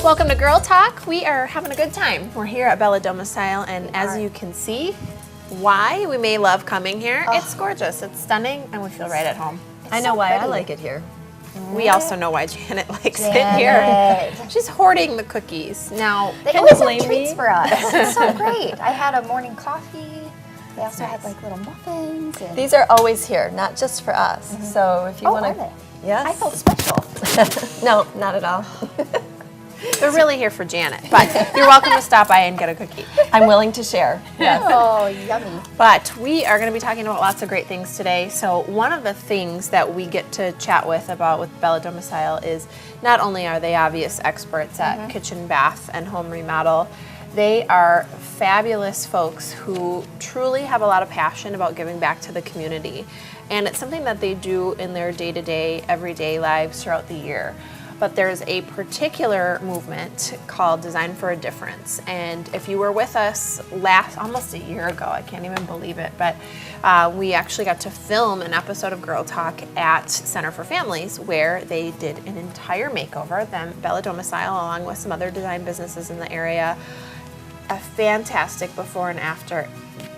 Welcome to Girl Talk. We are having a good time. We're here at Bella Domicile, and as you can see, why we may love coming here. It's gorgeous, it's stunning, and we feel right at home. I know why I like it here. We also know why Janet likes it here. She's hoarding the cookies. Now, They can always you have blame treats me? for us. It's so great. I had a morning coffee. They also had like little muffins. And These are always here, not just for us. So if you oh, want are to, they? yes. I felt special. No, not at all. They're really here for Janet, but you're welcome to stop by and get a cookie. I'm willing to share. Yes. Oh, yummy. But we are going to be talking about lots of great things today. So one of the things that we get to chat with Bella Domicile is not only are they obvious experts at kitchen, bath, and home remodel, they are fabulous folks who truly have a lot of passion about giving back to the community. And it's something that they do in their day-to-day, everyday lives throughout the year. But there's a particular movement called Design for a Difference. And if you were with us almost a year ago, I can't even believe it, but we actually got to film an episode of Girl Talk at Center for Families where they did an entire makeover, Bella Domicile, along with some other design businesses in the area. A fantastic before and after.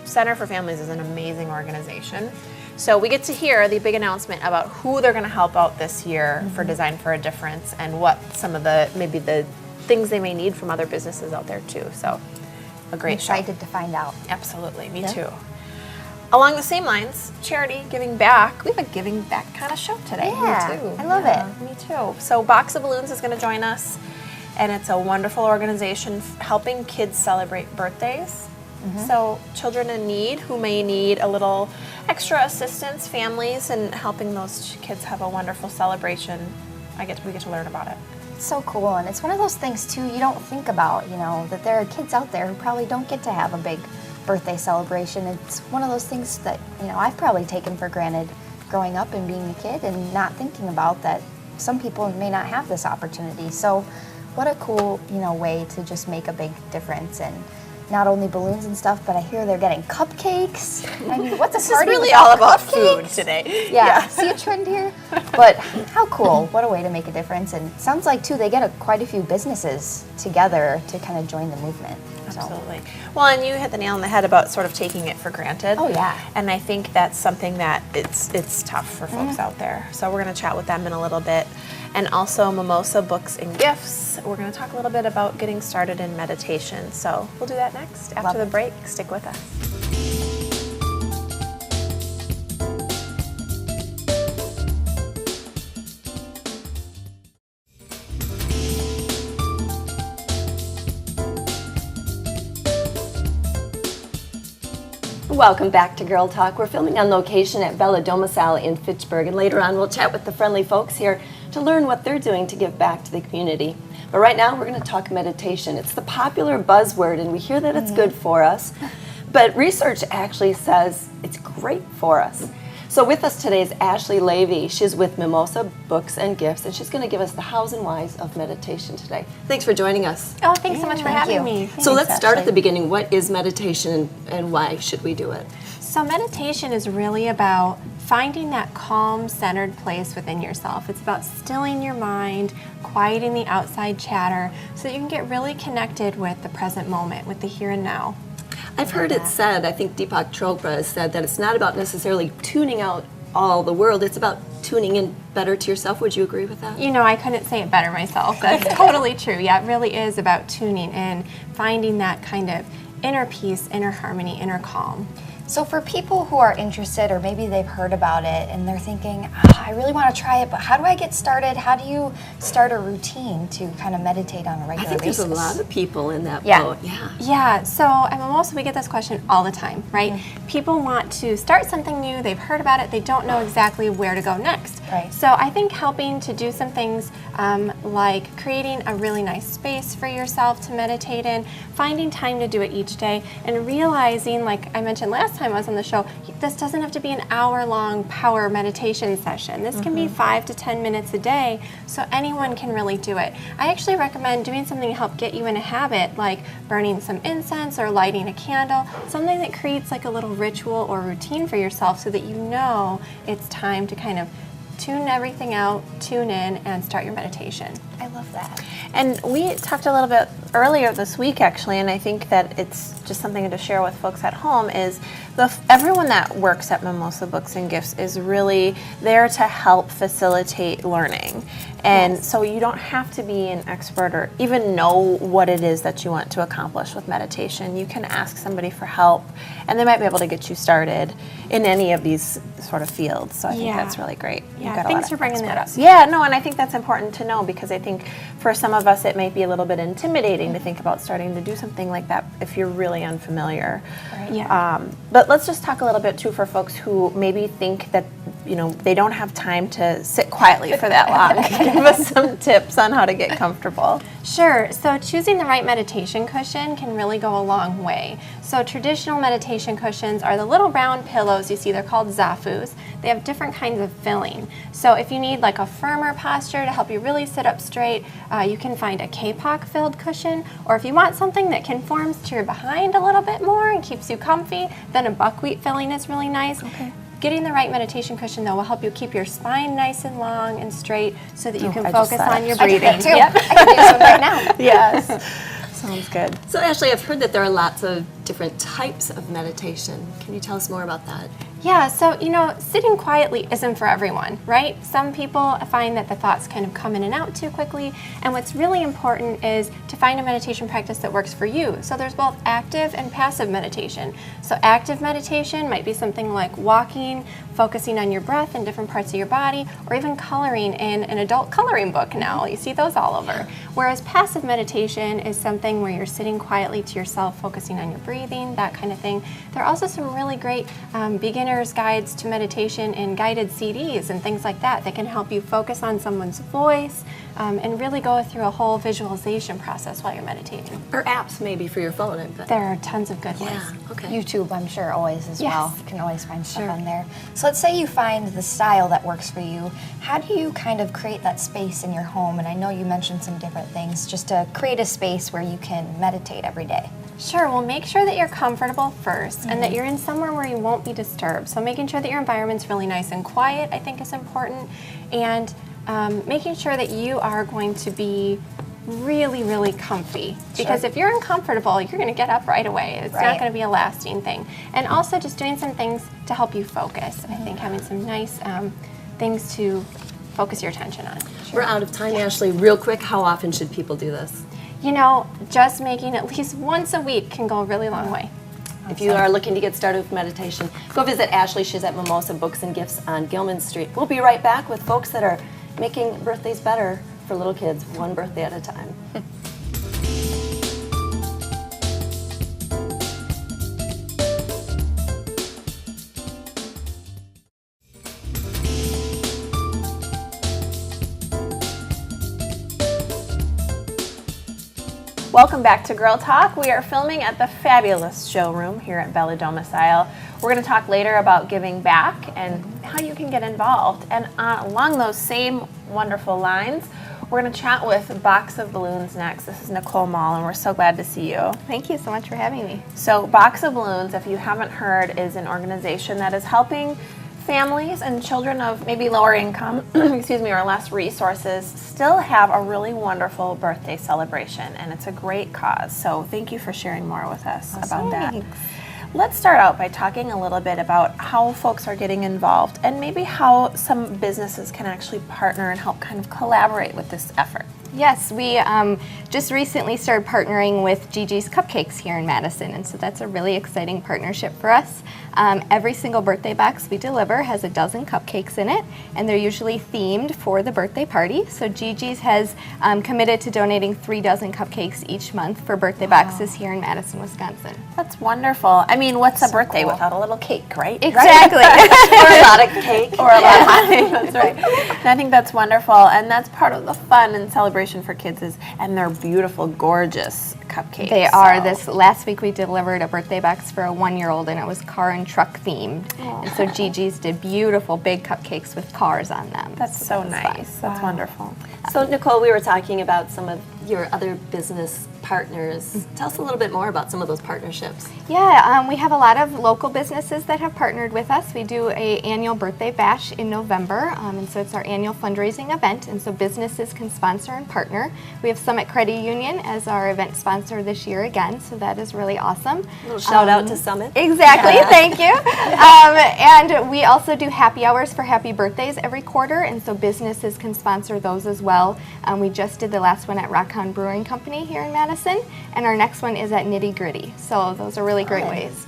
Center for Families is an amazing organization. So we get to hear the big announcement about who they're going to help out this year for Design for a Difference and what some of maybe the things they may need from other businesses out there too. So a great show. Excited to find out. Absolutely, me too. Along the same lines, charity, giving back. We have a giving back kind of show today. Yeah, Me too. I love it. Me too. So Box of Balloons is going to join us, and it's a wonderful organization helping kids celebrate birthdays. So children in need who may need a little extra assistance, families, and helping those kids have a wonderful celebration. We get to learn about it. It's so cool, and it's one of those things too you don't think about, that there are kids out there who probably don't get to have a big birthday celebration. It's one of those things that, I've probably taken for granted growing up and being a kid and not thinking about that some people may not have this opportunity. So what a cool, way to just make a big difference. And not only balloons and stuff, but I hear they're getting cupcakes. I mean, what's a party really without all about cupcakes? food today. Yeah, see a trend here? But how cool, what a way to make a difference. And it sounds like, too, they get quite a few businesses together to kind of join the movement. So. Absolutely. Well, and you hit the nail on the head about sort of taking it for granted. Oh, yeah. And I think that's something that it's tough for folks out there. So we're going to chat with them in a little bit. And also Mimosa Books and Gifts. We're going to talk a little bit about getting started in meditation. So we'll do that next after the break. Stick with us. Welcome back to Girl Talk. We're filming on location at Bella Domicile in Fitchburg, and later on we'll chat with the friendly folks here to learn what they're doing to give back to the community. But right now we're going to talk meditation. It's the popular buzzword, and we hear that it's good for us, but research actually says it's great for us. So with us today is Ashley Levy. She's with Mimosa Books and Gifts, and she's going to give us the hows and whys of meditation today. Thanks for joining us. Oh, thanks so much for thank having you. me. So let's start at Ashley. the beginning. What is meditation and why should we do it? So meditation is really about finding that calm, centered place within yourself. It's about stilling your mind, quieting the outside chatter, so that you can get really connected with the present moment, with the here and now. I've heard it said, I think Deepak Chopra has said, that it's not about necessarily tuning out all the world, it's about tuning in better to yourself. Would you agree with that? I couldn't say it better myself. That's totally true. Yeah, it really is about tuning in, finding that kind of inner peace, inner harmony, inner calm. So for people who are interested, or maybe they've heard about it and they're thinking, I really want to try it, but how do I get started? How do you start a routine to kind of meditate on a I regular think basis? there's a lot of people in that Yeah. boat. Yeah. Yeah, so at Mimosa we get this question all the time, right? People want to start something new, they've heard about it, they don't know exactly where to go next. Right. So I think helping to do some things like creating a really nice space for yourself to meditate in, finding time to do it each day, and realizing, like I mentioned last time I was on the show, this doesn't have to be an hour-long power meditation session. This can be 5 to 10 minutes a day, so anyone can really do it. I actually recommend doing something to help get you in a habit, like burning some incense or lighting a candle, something that creates like a little ritual or routine for yourself so that you know it's time to kind of tune everything out, tune in, and start your meditation. I love that. And we talked a little bit earlier this week, actually, and I think that it's just something to share with folks at home is everyone that works at Mimosa Books and Gifts is really there to help facilitate learning. And so you don't have to be an expert or even know what it is that you want to accomplish with meditation. You can ask somebody for help, and they might be able to get you started in any of these sort of fields. So I think that's really great. You've got a lot thanks of for bringing that up. experts. Yeah, no, and I think that's important to know because I think for some of us it might be a little bit intimidating to think about starting to do something like that if you're really unfamiliar. Right. Yeah. But let's just talk a little bit too for folks who maybe think that they don't have time to sit quietly for that long. Give us some tips on how to get comfortable. Sure. So choosing the right meditation cushion can really go a long way. So traditional meditation cushions are the little round pillows you see. They're called Zafus. They have different kinds of filling. So if you need like a firmer posture to help you really sit up straight, you can find a Kapok filled cushion. Or if you want something that conforms to your behind a little bit more and keeps you comfy, then a buckwheat filling is really nice. Okay. Getting the right meditation cushion, though, will help you keep your spine nice and long and straight so that you can I just focus said on it. your I did breathing. that too. I can use one right now. Yes. Sounds good. So Ashley, I've heard that there are lots of different types of meditation. Can you tell us more about that? Yeah, so, sitting quietly isn't for everyone, right? Some people find that the thoughts kind of come in and out too quickly, and what's really important is to find a meditation practice that works for you. So there's both active and passive meditation. So active meditation might be something like walking, focusing on your breath in different parts of your body, or even coloring in an adult coloring book now. You see those all over. Whereas passive meditation is something where you're sitting quietly to yourself, focusing on your breathing, that kind of thing. There are also some really great beginner's guides to meditation and guided CDs and things like that that can help you focus on someone's voice and really go through a whole visualization process while you're meditating. Or apps maybe for your phone, I bet. There are tons of good ones. Yeah, okay. YouTube, I'm sure, always as Yes. well. You can always find stuff on there. So let's say you find the style that works for you. How do you kind of create that space in your home? And I know you mentioned some different things, just to create a space where you can meditate every day. Sure, well, make sure that you're comfortable first and that you're in somewhere where you won't be disturbed. So making sure that your environment's really nice and quiet, I think, is important. And making sure that you are going to be really, really comfy. Because if you're uncomfortable, you're going to get up right away. It's not Right. going to be a lasting thing. And also just doing some things to help you focus. I think having some nice things to focus your attention on. We're out of time, Ashley. Real quick, how often should people do this? Just making at least once a week can go a really long way. If you are looking to get started with meditation, go visit Ashley. She's at Mimosa Books and Gifts on Gilman Street. We'll be right back with folks that are making birthdays better for little kids, one birthday at a time. Welcome back to Girl Talk. We are filming at the fabulous showroom here at Bella Domicile. We're going to talk later about giving back and how you can get involved. And along those same wonderful lines, we're going to chat with Box of Balloons next. This is Nicole Mall, and we're so glad to see you. Thank you so much for having me. So Box of Balloons, if you haven't heard, is an organization that is helping families and children of maybe lower income, excuse me, or less resources still have a really wonderful birthday celebration, and it's a great cause. So thank you for sharing more with us about that. Let's start out by talking a little bit about how folks are getting involved and maybe how some businesses can actually partner and help kind of collaborate with this effort. Yes, we just recently started partnering with Gigi's Cupcakes here in Madison, and so that's a really exciting partnership for us. Every single birthday box we deliver has a dozen cupcakes in it, and they're usually themed for the birthday party. So Gigi's has committed to donating 3 dozen cupcakes each month for birthday boxes here in Madison, Wisconsin. That's wonderful. I mean, what's a birthday without a little cake, right? Exactly. Or a lot of cake. Or a lot of cake. That's right. And I think that's wonderful, and that's part of the fun and celebration for kids and they're beautiful, gorgeous cupcakes. They are. So. This last week we delivered a birthday box for a 1-year-old, and it was car and truck themed. And so Gigi's did beautiful big cupcakes with cars on them. That's so it was nice. fun. That's wonderful. So Nicole, we were talking about some of your other business partners. Tell us a little bit more about some of those partnerships. Yeah, we have a lot of local businesses that have partnered with us. We do a annual birthday bash in November, and so it's our annual fundraising event, and so businesses can sponsor and partner. We have Summit Credit Union as our event sponsor this year again, so that is really awesome. A little shout out to Summit. Exactly, thank you. And we also do happy hours for happy birthdays every quarter, and so businesses can sponsor those as well. We just did the last one at Rockhound Brewing Company here in Madison, and our next one is at Nitty Gritty. So those are really great ways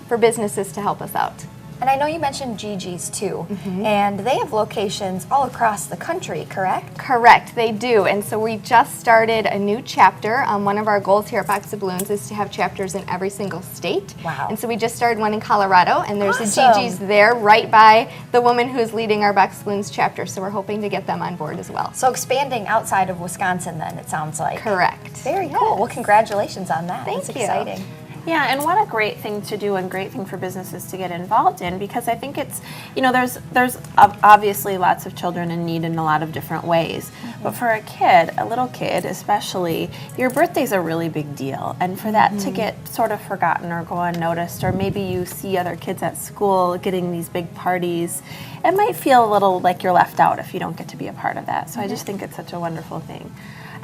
for businesses to help us out. And I know you mentioned Gigi's too, and they have locations all across the country, correct? Correct, they do. And so we just started a new chapter. One of our goals here at Box of Balloons is to have chapters in every single state. Wow. And so we just started one in Colorado, and there's Awesome. a Gigi's there right by the woman who's leading our Box of Balloons chapter. So we're hoping to get them on board as well. So expanding outside of Wisconsin then, it sounds like. Correct. Very cool. Well, congratulations on that. Thank That's you. exciting. Yeah, and what a great thing to do and great thing for businesses to get involved in, because I think it's, there's obviously lots of children in need in a lot of different ways. But for a little kid especially, your birthday's a really big deal. And for that to get sort of forgotten or go unnoticed, or maybe you see other kids at school getting these big parties, it might feel a little like you're left out if you don't get to be a part of that. So I just think it's such a wonderful thing.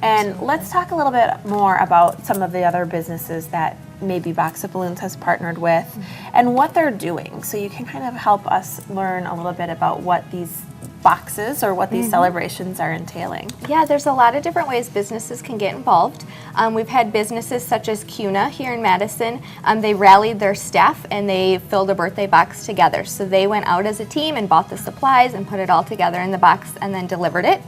And let's talk a little bit more about some of the other businesses that maybe Box of Balloons has partnered with and what they're doing. So you can kind of help us learn a little bit about what these boxes or what these celebrations are entailing. Yeah, there's a lot of different ways businesses can get involved. We've had businesses such as CUNA here in Madison. They rallied their staff and they filled a birthday box together. So they went out as a team and bought the supplies and put it all together in the box and then delivered it.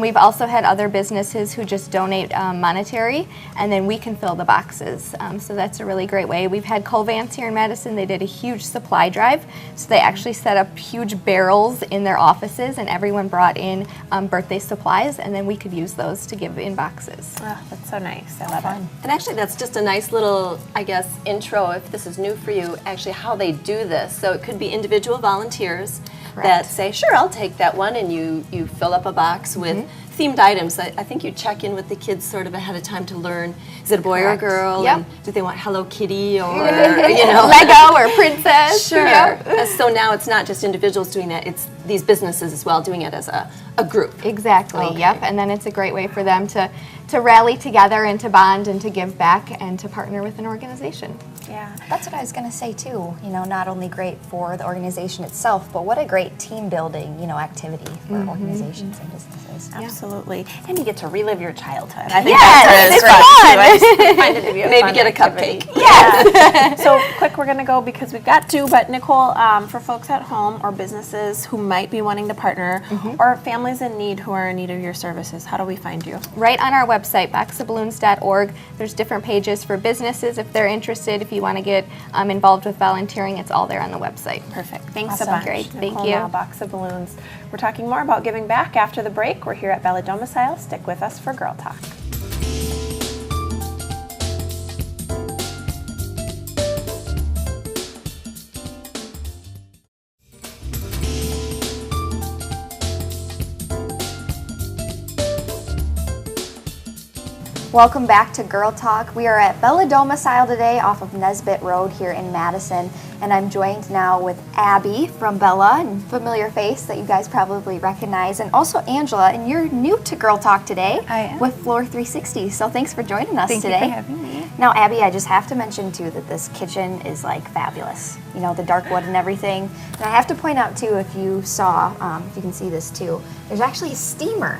We've also had other businesses who just donate monetary, and then we can fill the boxes. So that's a really great way. We've had Colvance here in Madison. They did a huge supply drive. So they actually set up huge barrels in their offices, and everyone brought in birthday supplies, and then we could use those to give in boxes. Oh, that's so nice. I love it. And actually, that's just a nice little, I guess, intro, if this is new for you, actually how they do this. So it could be individual volunteers that say, sure, I'll take that one, and you fill up a box with themed items. I think you check in with the kids sort of ahead of time to learn, is it a boy or a girl? Yep. And do they want Hello Kitty or, you know? Lego or princess. Sure. Yep. So now it's not just individuals doing that, it's these businesses as well doing it as a group. Exactly, Okay. yep. And then it's a great way for them to rally together and to bond and to give back and to partner with an organization. Yeah. That's what I was going to say too. Not only great for the organization itself, but what a great team building, activity for organizations and businesses. Absolutely. And you get to relive your childhood. I think Yes, that's it's fun. I just find it to be a Maybe fun get a activity. cupcake. Yes. So quick, we're going to go because we've got to. But Nicole, for folks at home or businesses who might be wanting to partner, or families in need who are in need of your services, how do we find you? Right on our website, boxofballoons.org, there's different pages for businesses if they're interested. If you want to get involved with volunteering, it's all there on the website. Perfect. Thanks Awesome. a bunch. Great. Thank Nicole you. Mah, Box of Balloons. We're talking more about giving back after the break. We're here at Bella Domicile. Stick with us for Girl Talk. Welcome back to Girl Talk. We are at Bella Domicile today off of Nesbitt Road here in Madison, and I'm joined now with Abby from Bella, and familiar face that you guys probably recognize, and also Angela, and you're new to Girl Talk today. I am. With Floor 360, so thanks for joining us Thank today. you for having me. Now, Abby, I just have to mention too that this kitchen is like fabulous. The dark wood and everything. And I have to point out too, if you saw, if you can see this too, there's actually a steamer.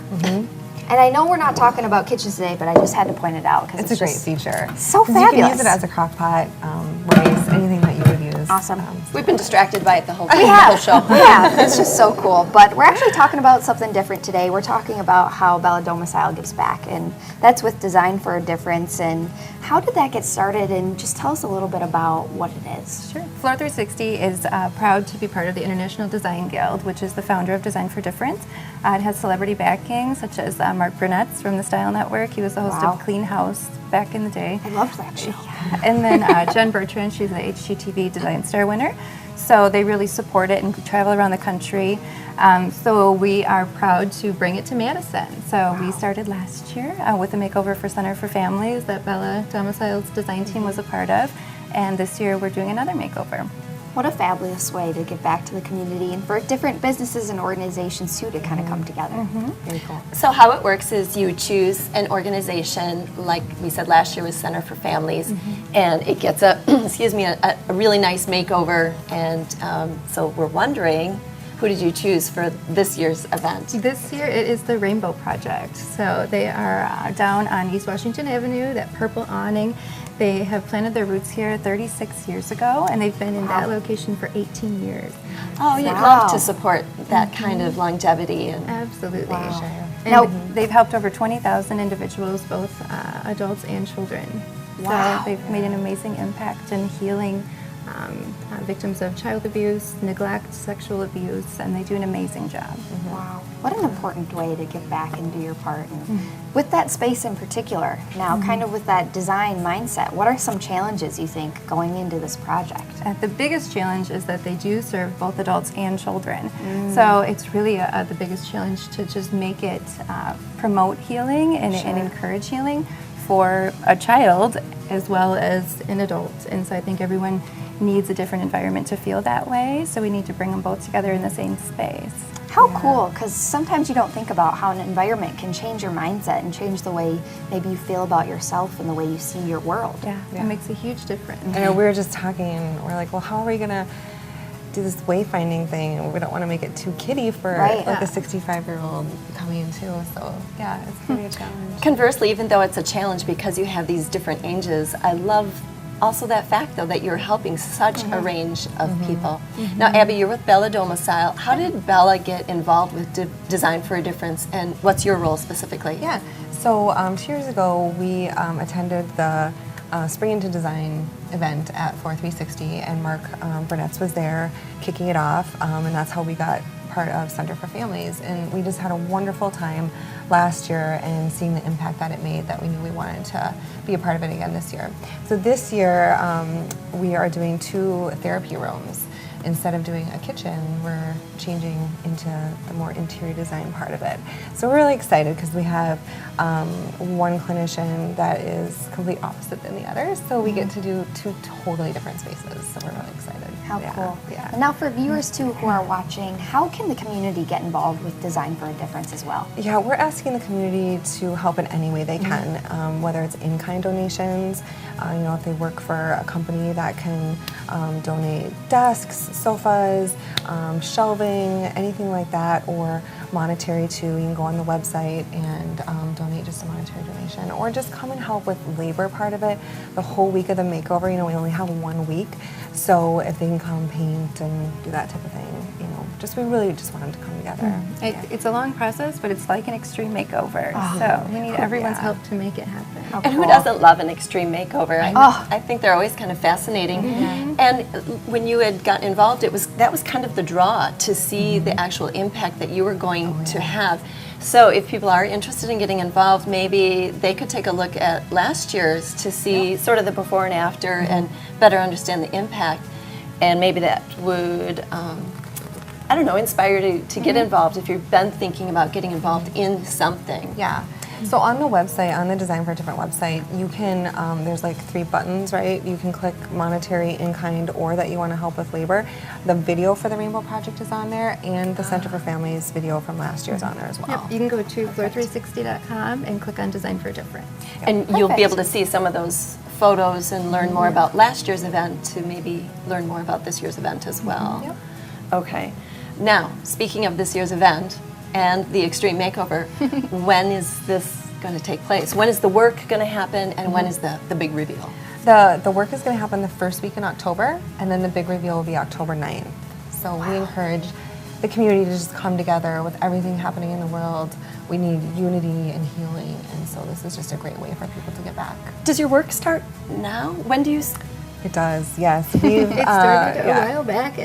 And I know we're not talking about kitchens today, but I just had to point it out because It's a great feature. so 'Cause fabulous. You can use it as a crock pot, rice, anything that you would use. Awesome. We've been distracted by it the whole We the have. whole show. Yeah, it's just so cool. But we're actually talking about something different today. We're talking about how Bella Domicile gives back, and that's with Design for a Difference. And how did that get started? And just tell us a little bit about what it is. Sure. Floor 360 is proud to be part of the International Design Guild, which is the founder of Design for Difference. It has celebrity backing, such as Mark Brunetz from the Style Network. He was the host Wow. of Clean House back in the day. I loved that show. And then Jen Bertrand, she's a HGTV Design Star winner. So they really support it and travel around the country. So we are proud to bring it to Madison. So we started last year with a makeover for Center for Families that Bella Domicile's design team was a part of. And this year we're doing another makeover. What a fabulous way to give back to the community and for different businesses and organizations too to kind of come together. Very cool. So how it works is you choose an organization, like we said last year was Center for Families, and it gets a, excuse me, a really nice makeover. And so we're wondering, who did you choose for this year's event? This year it is the Rainbow Project. So they are down on East Washington Avenue, that purple awning. They have planted their roots here 36 years ago, and they've been in that location for 18 years. Oh, you'd love to support that kind of longevity. And Absolutely. And Now- they've helped over 20,000 individuals, both adults and children. Wow. So they've made an amazing impact in healing victims of child abuse, neglect, sexual abuse, and they do an amazing job. Wow. What an important way to give back and do your part. And with that space in particular, now kind of with that design mindset, what are some challenges you think going into this project? The biggest challenge is that they do serve both adults and children. So it's really the biggest challenge to just make it promote healing and encourage healing for a child as well as an adult. And so I think everyone needs a different environment to feel that way. So we need to bring them both together in the same space. How cool, because sometimes you don't think about how an environment can change your mindset and change the way maybe you feel about yourself and the way you see your world. Yeah, it makes a huge difference. I know we were just talking, and we're like, well, how are we gonna do this wayfinding thing? And we don't want to make it too kiddie for Right. like a 65-year-old coming in too. So yeah, it's gonna be a challenge. conversely, even though it's a challenge because you have these different ages, I love also that fact though that you're helping such a range of people. Now, Abby, you're with Bella Domicile. How did Bella get involved with Design for a Difference, and what's your role specifically? Yeah. So 2 years ago, we attended the Spring into Design event at 4360, and Mark Burnetz was there kicking it off, and that's how we got part of Center for Families. And we just had a wonderful time last year, and seeing the impact that it made, that we knew we wanted to be a part of it again this year. So this year, we are doing 2 therapy rooms. Instead of doing a kitchen, we're changing into the more interior design part of it. So we're really excited because we have one clinician that is complete opposite than the other. So we get to do 2 totally different spaces. So we're really excited. How Yeah, cool. Yeah. And now for viewers too who are watching, how can the community get involved with Design for a Difference as well? Yeah, we're asking the community to help in any way they can, whether it's in-kind donations, you know, if they work for a company that can donate desks, sofas, shelving, anything like that, or monetary too. You can go on the website and donate just a monetary donation, or just come and help with labor part of it. The whole week of the makeover, you know, we only have 1 week, so if they can come paint and do that type of thing, you know, we really just want them to come together. It's a long process, but it's like an extreme makeover. So we need everyone's help to make it happen. And who doesn't love an extreme makeover? I think they're always kind of fascinating. And when you had gotten involved, that was kind of the draw to see the actual impact that you were going to have. So if people are interested in getting involved, maybe they could take a look at last year's to see sort of the before and after and better understand the impact. And maybe that would, I don't know, inspire you to get involved if you've been thinking about getting involved in something. Yeah. So on the website, on the Design for a Different website, you can, there's like 3 buttons, right? You can click monetary, in-kind, or that you want to help with labor. The video for the Rainbow Project is on there, and the Center for Families video from last year is on there as well. Yep, you can go to floor360.com and click on Design for a Difference. And you'll be able to see some of those photos and learn more about last year's event to maybe learn more about this year's event as well. Okay. Now, speaking of this year's event and the Extreme Makeover, when is this going to take place? When is the work going to happen, and when is the big reveal? The work is going to happen the first week in October, and then the big reveal will be October 9th. So we encourage the community to just come together with everything happening in the world. We need unity and healing, and so this is just a great way for people to get back. Does your work start now? When do you... It does, yes. We've, It started a while back.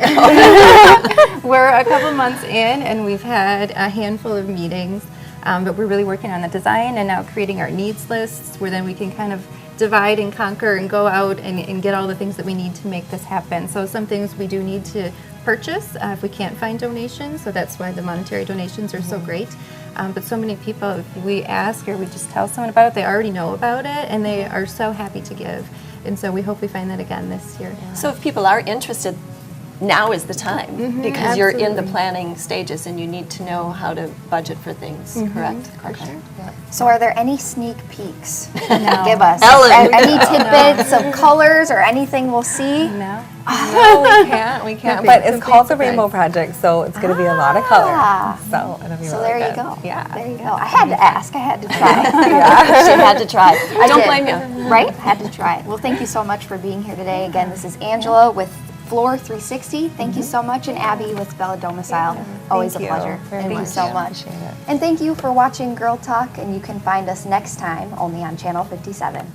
We're a couple months in, and we've had a handful of meetings, but we're really working on the design and now creating our needs lists, where then we can kind of divide and conquer and go out and get all the things that we need to make this happen. So some things we do need to purchase if we can't find donations, so that's why the monetary donations are so great. But so many people, if we ask or we just tell someone about it, they already know about it and they are so happy to give. And so we hope we find that again this year. So if people are interested, now is the time because you're in the absolutely. planning stages and you need to know how to budget for things, correct? Okay. So are there any sneak peeks? No. Give us Ellen. any tidbits of colors or anything we'll see? No? No, we can't. But it's called the Rainbow Project, so it's going to be a lot of Ah. color. So it'll be So really there you good. go. Yeah. There you go. I had to ask. I had to try. She had to try. I don't did. blame you. Right? Had to try it. Well, thank you so much for being here today. Again, this is Angela with Floor 360. Thank you so much. And Abby with Bella Domicile. Always a Thank you pleasure. very Thank you much. so much. Appreciate it. And thank you for watching Girl Talk. And you can find us next time only on Channel 57.